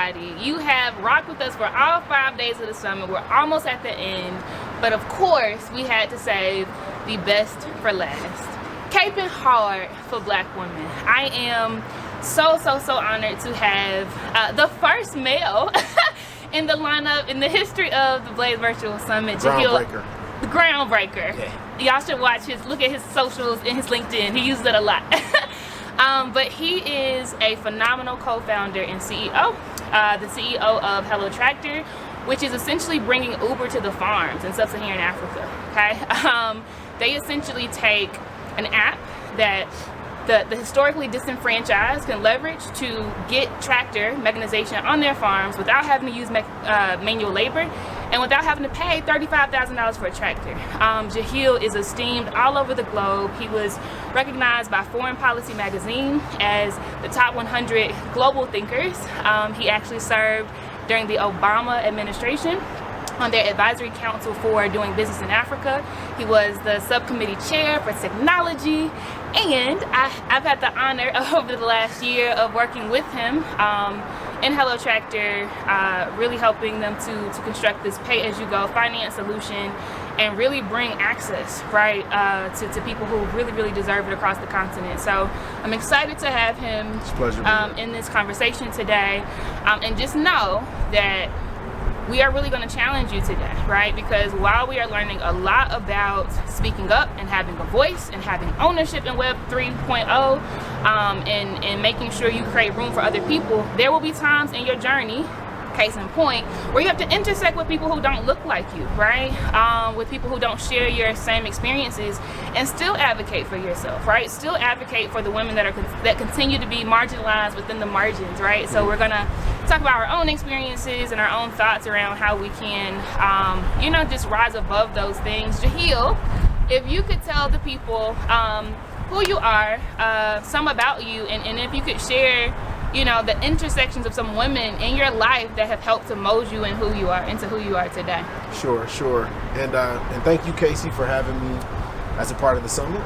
everybody. You have rocked with us for all 5 days of the summit. We're almost at the end, but of course we had to save the best for last. Caping hard for Black women. I am so honored to have the first male in the lineup in the history of the Blaze Virtual Summit. Groundbreaker. The groundbreaker. Yeah. Y'all should watch look at his socials and his LinkedIn. He uses it a lot. But he is a phenomenal co-founder and CEO, the CEO of Hello Tractor, which is essentially bringing Uber to the farms in sub-Saharan Africa. Okay, they essentially take an app that the historically disenfranchised can leverage to get tractor mechanization on their farms without having to use manual labor and without having to pay $35,000 for a tractor. Jehiel is esteemed all over the globe. He was recognized by Foreign Policy magazine as the top 100 global thinkers. He actually served during the Obama administration on their advisory council for doing business in Africa. He was the subcommittee chair for technology, and I've had the honor over the last year of working with him in Hello Tractor, really helping them to construct this pay-as-you-go finance solution and really bring access, right, to people who really deserve it across the continent. So I'm excited to have him in this conversation today, and just know that we are really going to challenge you today, right? Because while we are learning a lot about speaking up and having a voice and having ownership in Web 3.0, and making sure you create room for other people, there will be times in your journey, case in point, where you have to intersect with people who don't look like you, right? With people who don't share your same experiences, and still advocate for yourself, right? Still advocate for the women that continue to be marginalized within the margins, right? So we're gonna talk about our own experiences and our own thoughts around how we can, just rise above those things. Jehiel, if you could tell the people who you are, some about you, and if you could share the intersections of some women in your life that have helped to mold you into who you are today. Sure. And thank you, Casey, for having me as a part of the summit.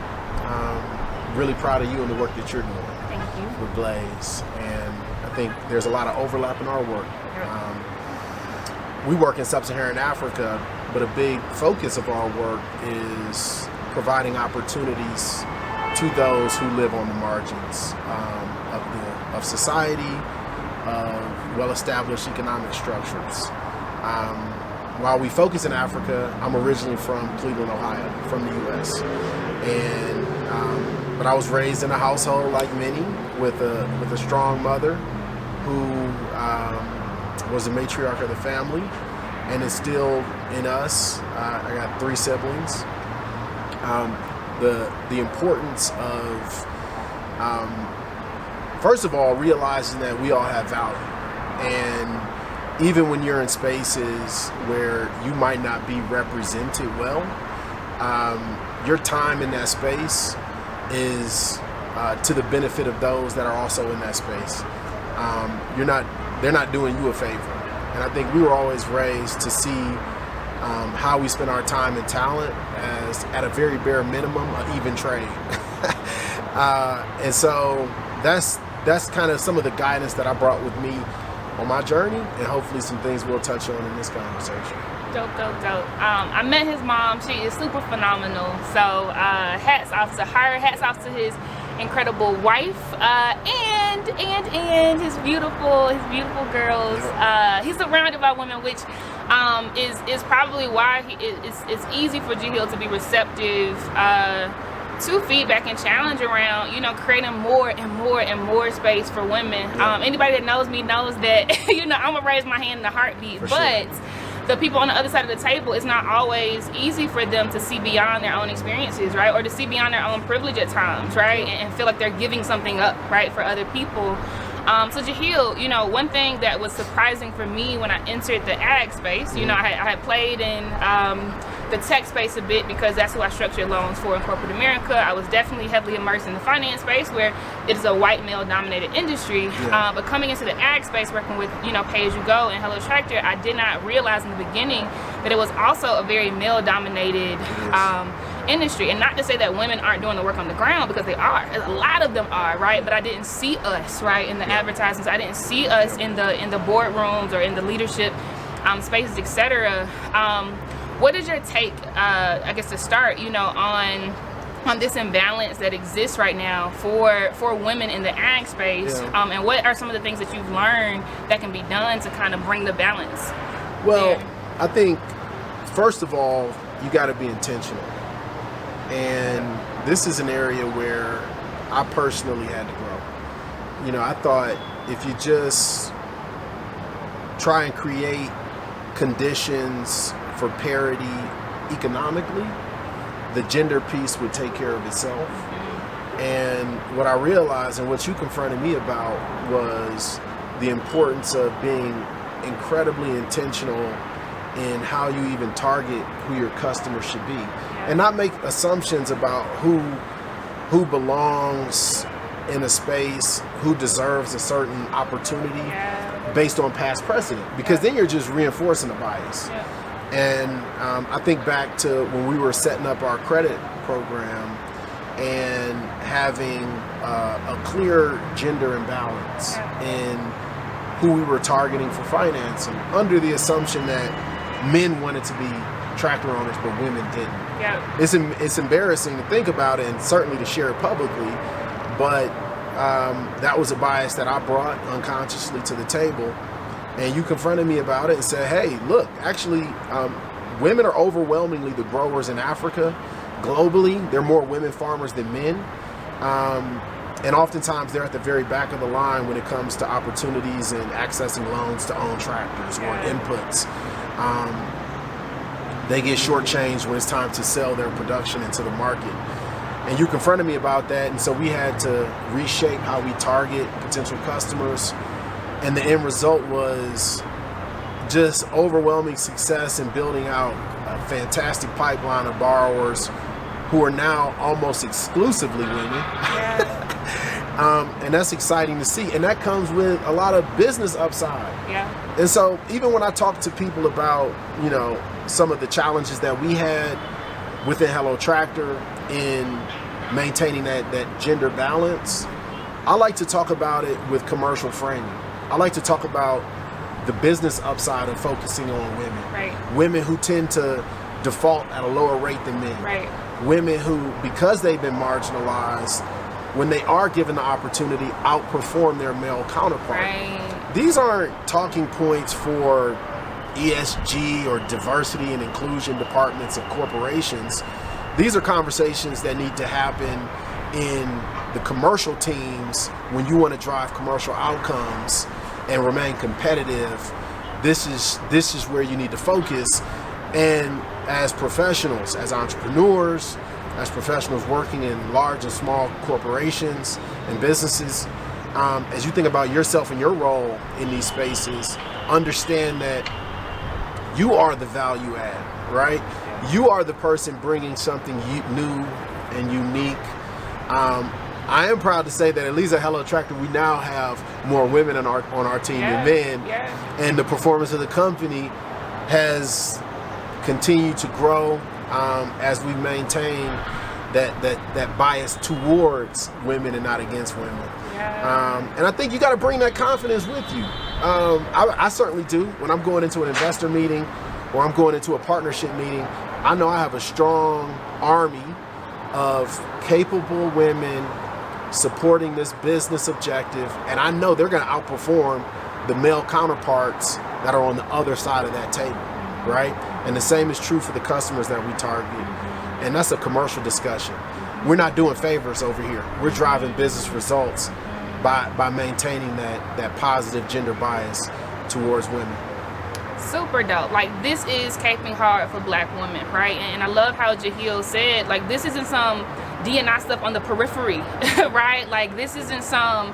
Really proud of you and the work that you're doing. Thank you. With Blaze. And I think there's a lot of overlap in our work. We work in sub-Saharan Africa, but a big focus of our work is providing opportunities to those who live on the margins of society, of well-established economic structures. While we focus in Africa, I'm originally from Cleveland, Ohio, from the U.S. But I was raised in a household like many with a strong mother who was the matriarch of the family and instilled in us. I got 3 siblings. The importance of first of all, realizing that we all have value. And even when you're in spaces where you might not be represented well, your time in that space is to the benefit of those that are also in that space. They're not doing you a favor. And I think we were always raised to see how we spend our time and talent as, at a very bare minimum, an even trade. And so that's kind of some of the guidance that I brought with me on my journey, and hopefully some things we'll touch on in this conversation. Dope. I met his mom. She is super phenomenal. So hats off to her. Hats off to his incredible wife, and his beautiful girls. He's surrounded by women, which is probably why it's easy for Jehiel to be receptive to feedback and challenge around, creating more and more space for women. Anybody that knows me knows that, I'm gonna raise my hand in a heartbeat. But the people on the other side of the table, it's not always easy for them to see beyond their own experiences, right? Or to see beyond their own privilege at times, right? And feel like they're giving something up, right, for other people. So Jehiel, one thing that was surprising for me when I entered the ag space, I had played in the tech space a bit because that's who I structured loans for in corporate America. I was definitely heavily immersed in the finance space where it is a white male dominated industry. But coming into the ag space, working with, Pay As You Go and Hello Tractor, I did not realize in the beginning that it was also a very male dominated industry. And not to say that women aren't doing the work on the ground, because they are. A lot of them are, right? But I didn't see us, right, in the advertisements. I didn't see us in the boardrooms or in the leadership spaces, etc. What is your take, I guess, to start, on this imbalance that exists right now for women in the ag space, and what are some of the things that you've learned that can be done to kind of bring the balance? Well, there? I think first of all, you got to be intentional, and this is an area where I personally had to grow. I thought if you just try and create conditions for parity economically, the gender piece would take care of itself. And what I realized, and what you confronted me about, was the importance of being incredibly intentional in how you even target who your customer should be, and not make assumptions about who belongs in a space, who deserves a certain opportunity based on past precedent, because then you're just reinforcing a bias. And I think back to when we were setting up our credit program and having a clear gender imbalance in who we were targeting for financing, under the assumption that men wanted to be tractor owners but women didn't. It's embarrassing to think about it, and certainly to share it publicly, but that was a bias that I brought unconsciously to the table. And you confronted me about it and said, hey, look, actually, women are overwhelmingly the growers in Africa. Globally, there are more women farmers than men. And oftentimes they're at the very back of the line when it comes to opportunities and accessing loans to own tractors or inputs. They get shortchanged when it's time to sell their production into the market. And you confronted me about that, and so we had to reshape how we target potential customers. And the end result was just overwhelming success in building out a fantastic pipeline of borrowers who are now almost exclusively women. And that's exciting to see. And that comes with a lot of business upside. And so even when I talk to people about, some of the challenges that we had within Hello Tractor in maintaining that gender balance, I like to talk about it with commercial framing. I like to talk about the business upside of focusing on women. Women who tend to default at a lower rate than men. Women who, because they've been marginalized, when they are given the opportunity, outperform their male counterpart. These aren't talking points for ESG or diversity and inclusion departments of corporations. These are conversations that need to happen in the commercial teams when you want to drive commercial outcomes and remain competitive. This is where you need to focus. And as professionals, as entrepreneurs, as professionals working in large and small corporations and businesses, as you think about yourself and your role in these spaces, understand that you are the value add, right? You are the person bringing something new and unique. I am proud to say that at least at Hello Tractor, we now have more women on our team than men, and the performance of the company has continued to grow as we maintain that bias towards women and not against women. And I think you got to bring that confidence with you. I certainly do. When I'm going into an investor meeting or I'm going into a partnership meeting, I know I have a strong army of capable women supporting this business objective, and I know they're going to outperform the male counterparts that are on the other side of that table, right? And the same is true for the customers that we target. And that's a commercial discussion. We're not doing favors over here. We're driving business results by maintaining that positive gender bias towards women. Super dope. Like, this is caping hard for Black women, right? And I love how Jehiel said, like, this isn't some D&I stuff on the periphery, right? Like, this isn't some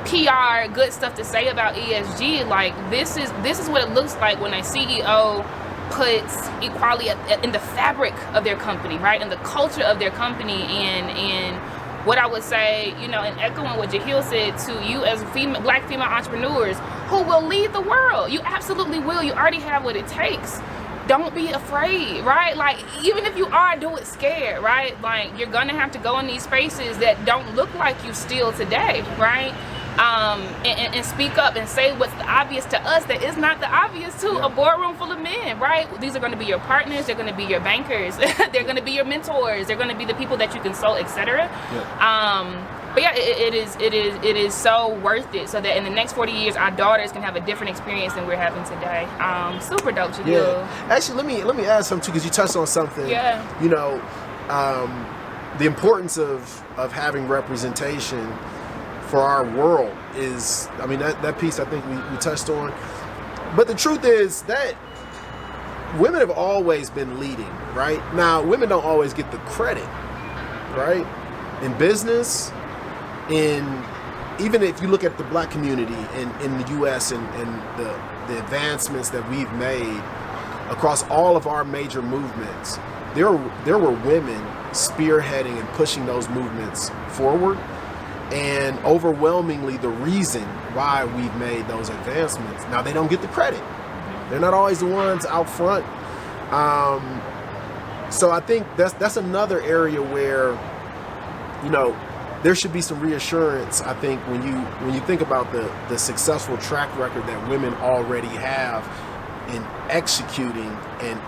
PR good stuff to say about ESG. Like, this is what it looks like when a CEO puts equality in the fabric of their company, right? In the culture of their company. And what I would say, and echoing what Jehiel said, to you as Black female entrepreneurs who will lead the world. You absolutely will. You already have what it takes. don't be afraid, right? Like, even if you are, do it scared, right? Like, you're gonna have to go in these spaces that don't look like you still today, right? And speak up and say what's obvious to us that is not the obvious to a boardroom full of men, right? These are going to be your partners, they're going to be your bankers, they're going to be your mentors, they're going to be the people that you consult, etc. But yeah, it is so worth it, so that in the next 40 years our daughters can have a different experience than we're having today. Super dope, Jehiel. Yeah. Actually, let me add something too, because you touched on something. Yeah. You know, the importance of having representation for our world is, I mean, that piece I think we touched on. But the truth is that women have always been leading, right? Now, women don't always get the credit, right? In business, even if you look at the black community in the US and the advancements that we've made across all of our major movements, there were women spearheading and pushing those movements forward. And overwhelmingly, the reason why we've made those advancements, now they don't get the credit. They're not always the ones out front. So I think that's another area where, you know, there should be some reassurance. I think when you think about the successful track record that women already have in executing and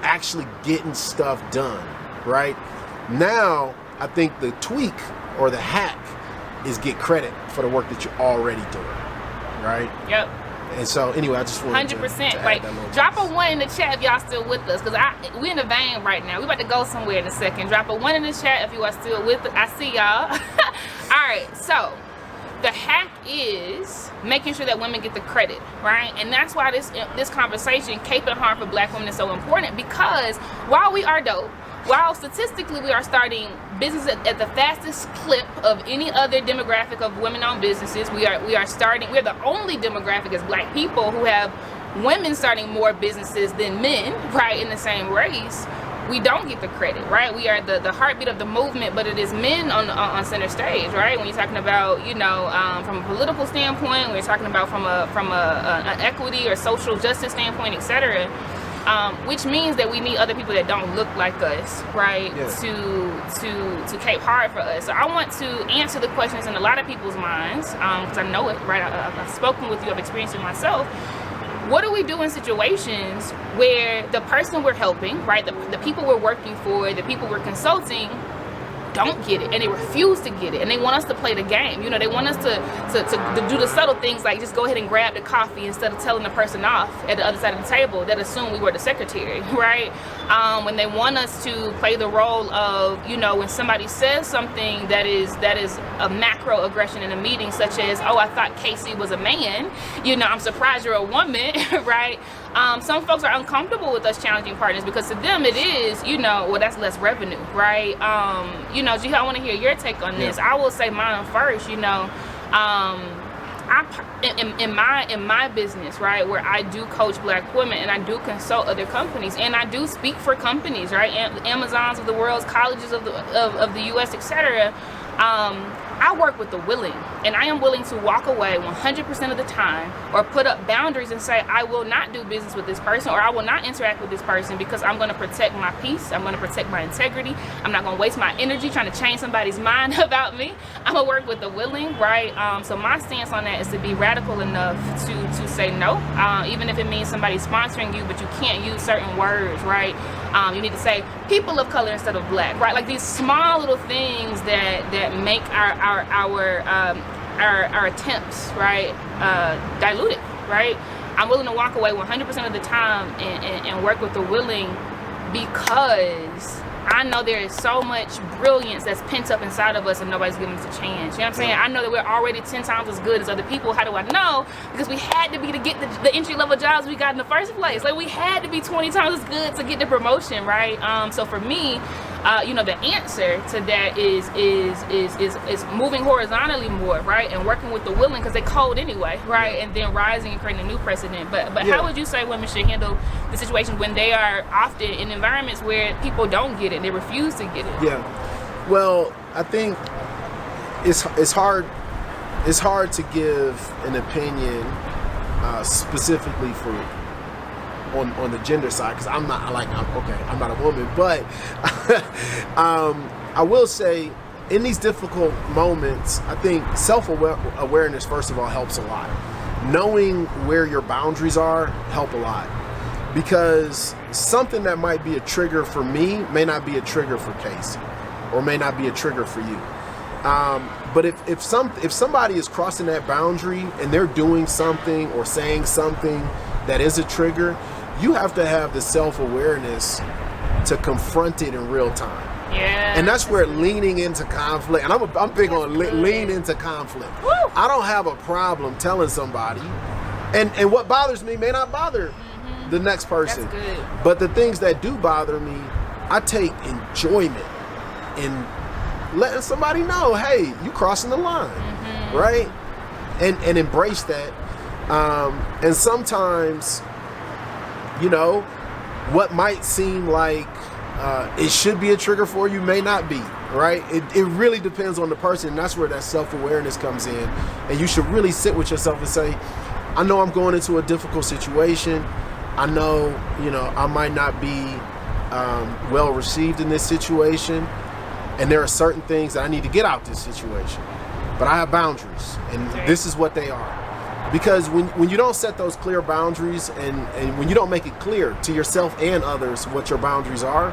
actually getting stuff done, right? Now, I think the tweak or the hack is get credit for the work that you're already doing, right? Yep. And so anyway, I just wanted 100%. to Like, drop a piece. 1 in the chat if y'all still with us, because we in the vein right now. We about to go somewhere in a second. Drop a 1 in the chat if you are still with us. I see y'all. All right, so the hack is making sure that women get the credit, right? And that's why this conversation, Cape and Harm for Black women, is so important, because while we are dope, while statistically we are starting business at the fastest clip of any other demographic of women-owned businesses, we're the only demographic as black people who have women starting more businesses than men, right, in the same race. We don't get the credit, right? We are the heartbeat of the movement, but it is men on center stage, right? When you're talking about, you know, from a political standpoint, when you're talking about from an equity or social justice standpoint, etc. Which means that we need other people that don't look like us, right? Yeah. To cape hard for us. So I want to answer the questions in a lot of people's minds, because I know it, right? I've spoken with you, I've experienced it myself. What do we do in situations where the person we're helping, right, the people we're working for, the people we're consulting, don't get it, and they refuse to get it, and they want us to play the game? You know, they want us to do the subtle things, like just go ahead and grab the coffee instead of telling the person off at the other side of the table that assume we were the secretary, right? When they want us to play the role of, you know, when somebody says something that is a macro aggression in a meeting, such as, oh, I thought Casey was a man, you know, I'm surprised you're a woman, right? Some folks are uncomfortable with us challenging partners because to them it is, you know, well, that's less revenue, right? You know, Jehiel, I want to hear your take on this. I will say mine first. You know, in my business, right, where I do coach black women and I do consult other companies and I do speak for companies, right, Amazons of the world, colleges of the U.S., etc. I work with the willing, and I am willing to walk away 100% of the time or put up boundaries and say, I will not do business with this person, or I will not interact with this person because I'm going to protect my peace. I'm going to protect my integrity. I'm not going to waste my energy trying to change somebody's mind about me. I'm going to work with the willing, right? So my stance on that is to be radical enough to say no, even if it means somebody's sponsoring you, but you can't use certain words, right? You need to say people of color instead of black, right? Like these small little things that make our attempts, right, diluted, right? I'm willing to walk away 100% of the time and work with the willing, because I know there is so much brilliance that's pent up inside of us and nobody's giving us a chance. You know what I'm saying? I know that we're already 10 times as good as other people. How do I know? Because we had to be to get the entry-level jobs we got in the first place. Like, we had to be 20 times as good to get the promotion, right? So for me, you know, the answer to that is moving horizontally more, right, and working with the willing, because they code anyway, right, and then rising and creating a new precedent. But how would you say women should handle the situation when they are often in environments where people don't get it, they refuse to get it? Yeah, well, I think it's hard to give an opinion specifically for on the gender side, because I'm not a woman, but I will say in these difficult moments, I think self-awareness, first of all, helps a lot. Knowing where your boundaries are help a lot, because something that might be a trigger for me may not be a trigger for Casey, or may not be a trigger for you. But if somebody is crossing that boundary and they're doing something or saying something that is a trigger, you have to have the self-awareness to confront it in real time. Yeah. And that's where leaning into conflict, and I'm big on lean into conflict. Woo! I don't have a problem telling somebody, and what bothers me may not bother the next person. That's good. But the things that do bother me, I take enjoyment in letting somebody know, hey, you crossing the line, right? And embrace that. And sometimes, you know, what might seem like it should be a trigger for you may not be, right? It really depends on the person, and that's where that self-awareness comes in. And you should really sit with yourself and say, I know I'm going into a difficult situation. I know, you know, I might not be well received in this situation, and there are certain things that I need to get out this situation, but I have boundaries, and this is what they are. Because when you don't set those clear boundaries, and when you don't make it clear to yourself and others what your boundaries are,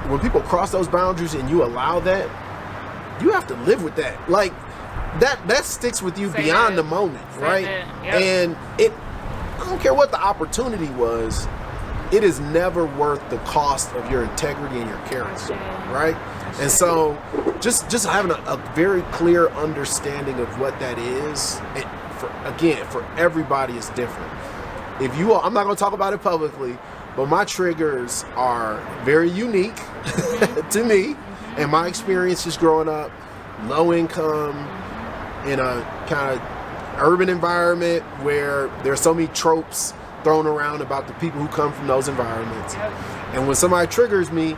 when people cross those boundaries and you allow that, you have to live with that. Like that sticks with you beyond the moment, right? Yep. And I don't care what the opportunity was, it is never worth the cost of your integrity and your character, right? And so just having a very clear understanding of what that is, for everybody is different. I'm not going to talk about it publicly, but my triggers are very unique to me and my experiences growing up, low income, in a kind of urban environment where there's so many tropes thrown around about the people who come from those environments. And when somebody triggers me,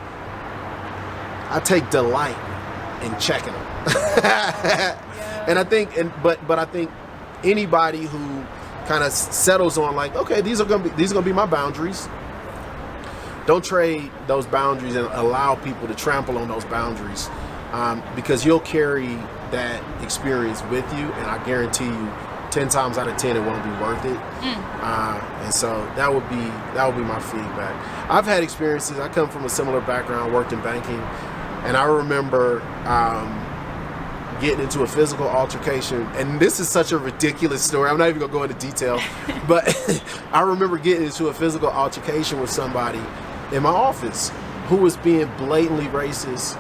I take delight in checking them. And I think, but I think anybody who kind of settles on like, okay, these are gonna be my boundaries. Don't trade those boundaries and allow people to trample on those boundaries, because you'll carry that experience with you, and I guarantee you, 10 times out of 10, it won't be worth it. And so that would be my feedback. I've had experiences. I come from a similar background, worked in banking, and I remember getting into a physical altercation. And this is such a ridiculous story. I'm not even gonna go into detail, but I remember getting into a physical altercation with somebody in my office who was being blatantly racist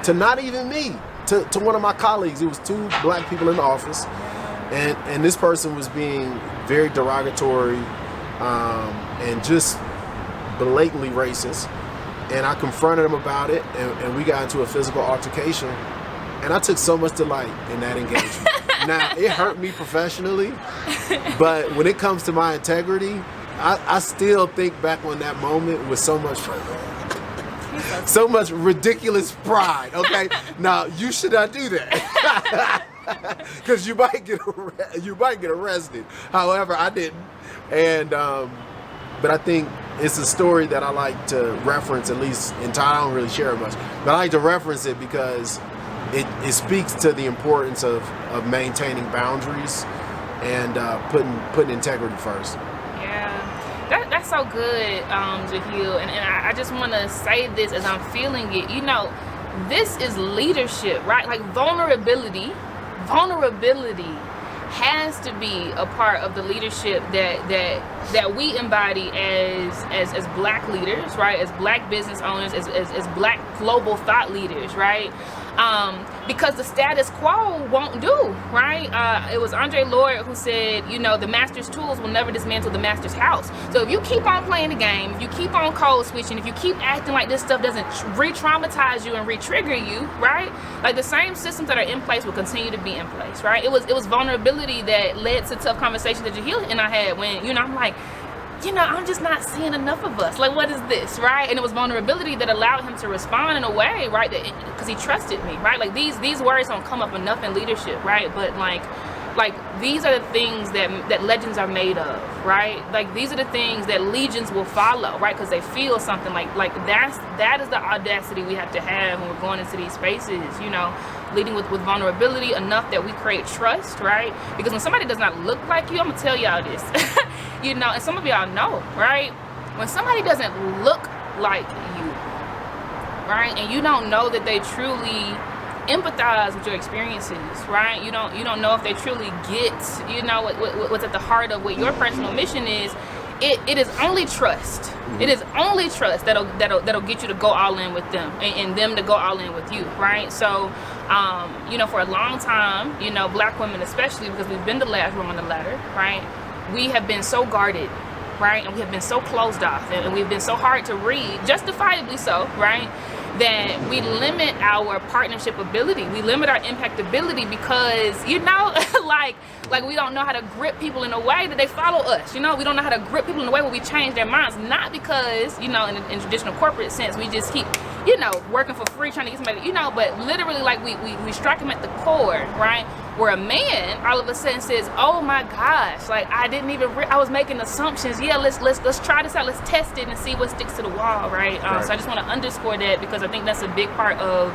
to not even me, to one of my colleagues. It was 2 black people in the office. And this person was being very derogatory and just blatantly racist. And I confronted him about it, and we got into a physical altercation. And I took so much delight in that engagement. Now, it hurt me professionally, but when it comes to my integrity, I still think back on that moment with so much ridiculous pride. Okay, now you should not do that. Because you might get arrested. However, I didn't, and but I think it's a story that I like to reference, at least in time. I don't really share it much, but I like to reference it because it speaks to the importance of maintaining boundaries and putting integrity first. Yeah, that's so good, Jehiel, and I just want to say this as I'm feeling it. You know, this is leadership, right? Like vulnerability has to be a part of the leadership that we embody as black leaders, right? As black business owners, as black global thought leaders, right? Because the status quo won't do, right? It was Andre Lord who said, you know, the master's tools will never dismantle the master's house. So if you keep on playing the game, if you keep on code switching, if you keep acting like this stuff doesn't re-traumatize you and re-trigger you, right? Like the same systems that are in place will continue to be in place, right? It was vulnerability that led to tough conversations that Jehiel and I had when, you know, I'm like, you know, I'm just not seeing enough of us. Like, what is this, right? And it was vulnerability that allowed him to respond in a way, right? Because he trusted me, right? Like these words don't come up enough in leadership, right? But like, like these are the things that legends are made of, right? Like these are the things that legions will follow, right? Because they feel something like that is the audacity we have to have when we're going into these spaces, you know, leading with vulnerability enough that we create trust, right? Because when somebody does not look like you, I'm gonna tell y'all this, you know, and some of y'all know, right? When somebody doesn't look like you, right, and you don't know that they truly empathize with your experiences, right? You don't know if they truly get, you know, what's at the heart of what your personal mission is. It is only trust. Mm-hmm. It is only trust that'll get you to go all in with them and them to go all in with you, right? So, you know, for a long time, you know, Black women especially, because we've been the last rung on the ladder, right? We have been so guarded, right? And we have been so closed off, and we've been so hard to read, justifiably so, right? That we limit our partnership ability, we limit our impact ability because, you know, like we don't know how to grip people in a way that they follow us. You know, we don't know how to grip people in a way where we change their minds, not because, you know, in traditional corporate sense, we just keep, you know, working for free trying to get somebody, you know, but literally like we strike them at the core, right? Where a man all of a sudden says, oh my gosh, like I didn't even, I was making assumptions. Yeah, let's try this out. Let's test it and see what sticks to the wall, right? So I just want to underscore that because I think that's a big part of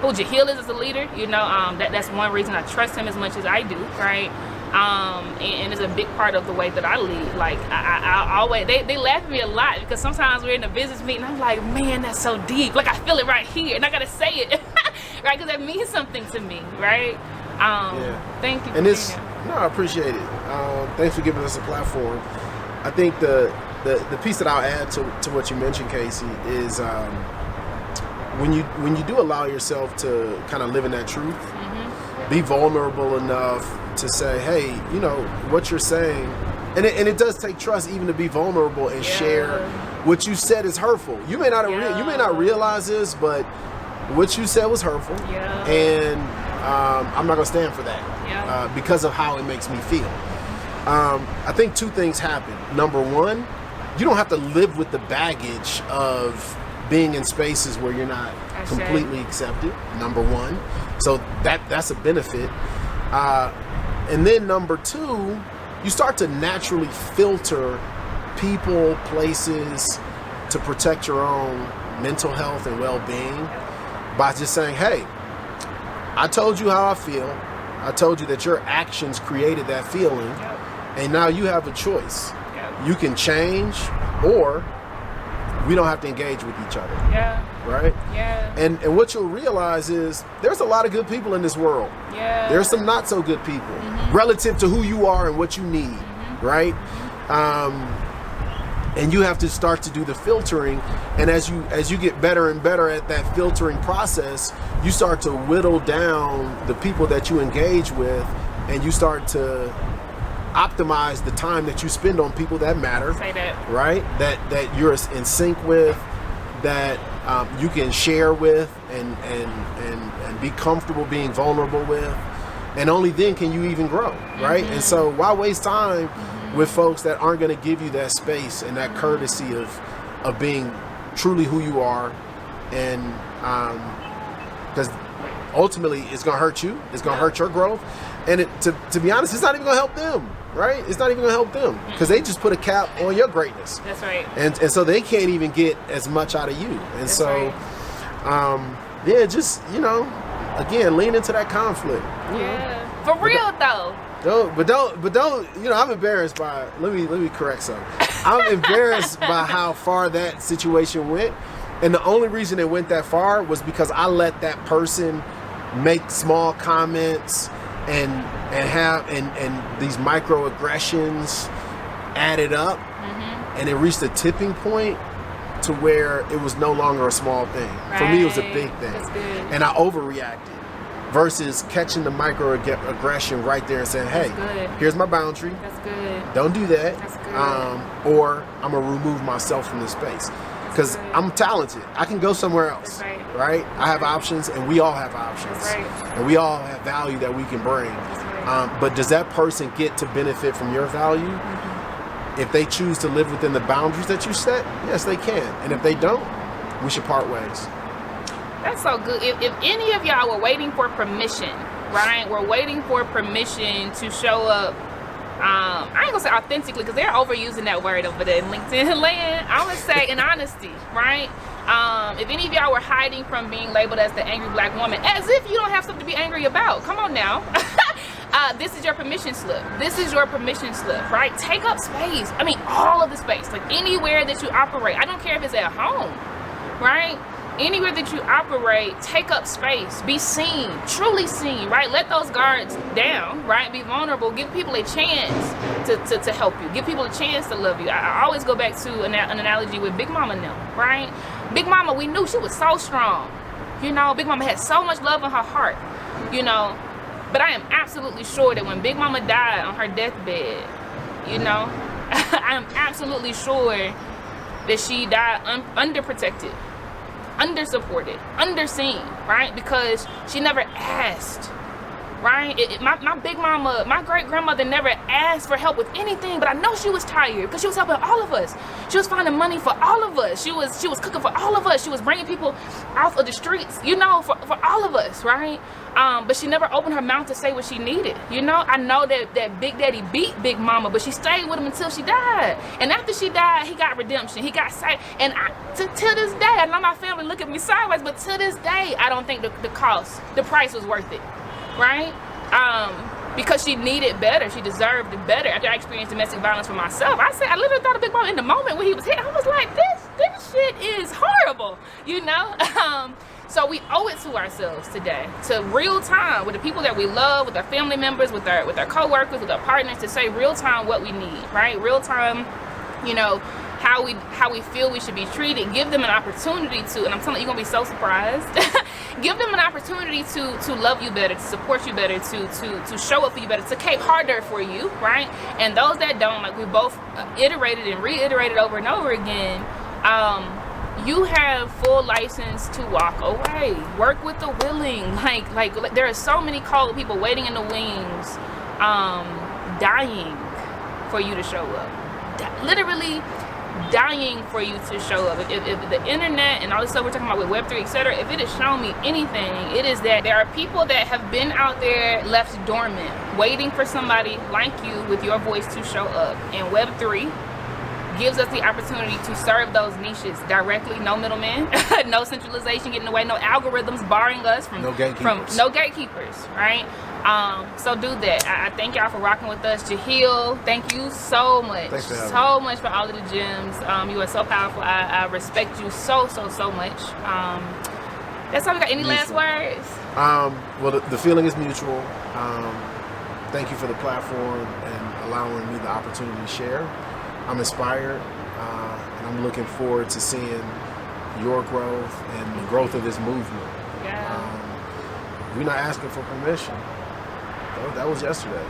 who Jehiel is as a leader. You know, that's one reason I trust him as much as I do, right? And it's a big part of the way that I lead. Like I always, they laugh at me a lot because sometimes we're in a business meeting, I'm like, man, that's so deep. Like I feel it right here, and I gotta say it, right? Because that means something to me, right? Thank you. And it's no, I appreciate it. Thanks for giving us a platform. I think the piece that I'll add to what you mentioned, Casey, is when you do allow yourself to kind of live in that truth, be vulnerable enough to say, hey, you know, what you're saying, and it does take trust even to be vulnerable and share what you said is hurtful. You may not you may not realize this, but what you said was hurtful, and I'm not gonna stand for that because of how it makes me feel. I think two things happen. Number one, you don't have to live with the baggage of being in spaces where you're not completely accepted. Number one, so that's a benefit. And then number two, you start to naturally filter people, places to protect your own mental health and well-being by just saying, hey, I told you how I feel. I told you that your actions created that feeling, and now you have a choice. You can change, or we don't have to engage with each other. Right? And what you'll realize is there's a lot of good people in this world. There's some not so good people relative to who you are and what you need, right? And you have to start to do the filtering, and as you get better and better at that filtering process, you start to whittle down the people that you engage with, and you start to optimize the time that you spend on people that matter. Say that. Right? That you're in sync with, that you can share with, and be comfortable being vulnerable with, and only then can you even grow, right? And so why waste time with folks that aren't going to give you that space and that courtesy of being truly who you are, and because ultimately it's going to hurt you, it's going to hurt your growth, and to be honest, it's not even going to help them, right? It's not even going to help them because they just put a cap on your greatness. That's right. And so they can't even get as much out of you. And That's so right. Just, you know, again, lean into that conflict. For real though. Don't, you know, I'm embarrassed by, let me correct something. I'm embarrassed by how far that situation went. And the only reason it went that far was because I let that person make small comments and have these microaggressions added up, and it reached a tipping point to where it was no longer a small thing. For me, it was a big thing. That's good. And I overreacted versus catching the microaggression right there and saying, hey, here's my boundary. That's good. Don't do that. That's good. Or I'm going to remove myself from this space. Because I'm talented. I can go somewhere else. That's right? I have options, and we all have options. That's right. And we all have value that we can bring. But does that person get to benefit from your value? If they choose to live within the boundaries that you set, yes, they can. And if they don't, we should part ways. That's so good. If any of y'all were waiting for permission, right? We're waiting for permission to show up. I ain't gonna say authentically, because they're overusing that word over there in LinkedIn land. I'm gonna say in honesty, right? If any of y'all were hiding from being labeled as the angry black woman, as if you don't have something to be angry about, come on now. This is your permission slip. This is your permission slip, right? Take up space. I mean, all of the space, like anywhere that you operate. I don't care if it's at home, right? Anywhere that you operate, take up space, be seen, truly seen, right? Let those guards down, right? Be vulnerable, give people a chance to help you, give people a chance to love you. I always go back to an analogy with Big Mama now, right? Big Mama, we knew she was so strong, you know. Big Mama had so much love in her heart, you know. But I am absolutely sure that when Big Mama died on her deathbed, you know, I am absolutely sure that she died underprotected, undersupported, underseen, right? Because she never asked, right? My Big Mama, my great grandmother never asked for help with anything, but I know she was tired because she was helping all of us. She was finding money for all of us. She was cooking for all of us. She was bringing people off of the streets, you know, for all of us, right? But she never opened her mouth to say what she needed, you know. I know that Big Daddy beat Big Mama, but she stayed with him until she died. And after she died, he got redemption. He got saved. And to this day, I know my family look at me sideways, but to this day, I don't think the price was worth it, right? Because she needed better. She deserved better. After I experienced domestic violence for myself, I literally thought of Big Mama in the moment when he was hit. I was like, this shit is horrible, you know? So we owe it to ourselves today, to real time with the people that we love, with our family members, with our co-workers, with our partners, to say real time what we need, right? Real time, you know, how we feel we should be treated. Give them an opportunity to, and I'm telling you, you're gonna be so surprised. Give them an opportunity to love you better, to support you better, to show up for you better, to cape harder for you, right? And those that don't, like we both iterated and reiterated over and over again, you have full license to walk away. Work with the willing. Like there are so many cold people waiting in the wings, dying for you to show up. Literally dying for you to show up. If the internet and all this stuff we're talking about with Web3, etc., if it has shown me anything, it is that there are people that have been out there left dormant, waiting for somebody like you with your voice to show up. And Web3 gives us the opportunity to serve those niches directly. No middlemen, no centralization getting away, no algorithms barring us from no gatekeepers, right? So do that. I thank y'all for rocking with us. Jehiel, thank you so much. So much for all of the gems. You are so powerful. I respect you so much. That's all we got. Any last words? Well, the feeling is mutual. Thank you for the platform and allowing me the opportunity to share. I'm inspired, and I'm looking forward to seeing your growth and the growth of this movement. Yeah. We're not asking for permission. That was yesterday.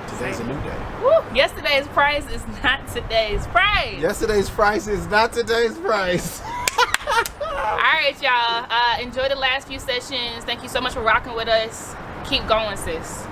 Today's a new day. Woo! Yesterday's price is not today's price. Yesterday's price is not today's price. All right, y'all. Enjoy the last few sessions. Thank you so much for rocking with us. Keep going, sis.